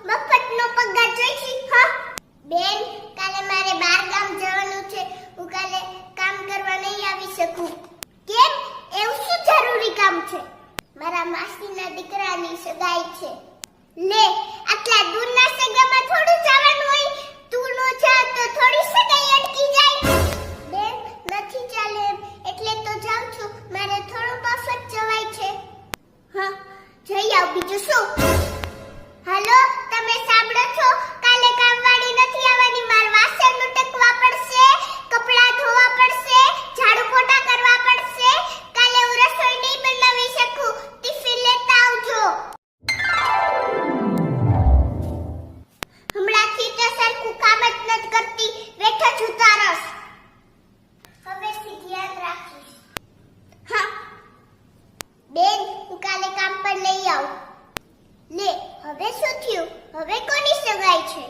મફતનો પગાર જોઈશી. હા બેન, કાલે મારે બહાર ગામ જવાનું છે. હું કાલે કામ કરવા નહીં આવી શકું. કેમ? એવું શું જરૂરી કામ છે? મારા માસીના દીકરાની સગાઈ છે. લે, આટલા દૂરના સગામાં થોડું જવાનું હોય. તું નો જા તો થોડી સગાઈ અટકી જાય. બેન, નથી ચાલે એમ એટલે તો જાઉં છું. મારે થોડું મફત જવાય છે. હા, જઈ આવ, બીજું શું? હાલો, તમે સાંભળો છો? કાલે કામવાળી નથી આવવાની. માર વાસણ ઉટકવા પડશે, કપડાં ધોવા પડશે, ઝાડુ પોતા કરવા પડશે. કાલે હું રસોઈ નહીં બનાવી શકું. ટિફિન લેતા આવજો. હમણાંથી તો સરખું કામ જ નથી કરતી. બેઠો છું તારસ. હવેથી ધ્યાન રાખીશ. હા બેન, હું કાલે કામ પર નહીં આવું. લે, હવે શું થયું? હવે કોની સગાઈ છે?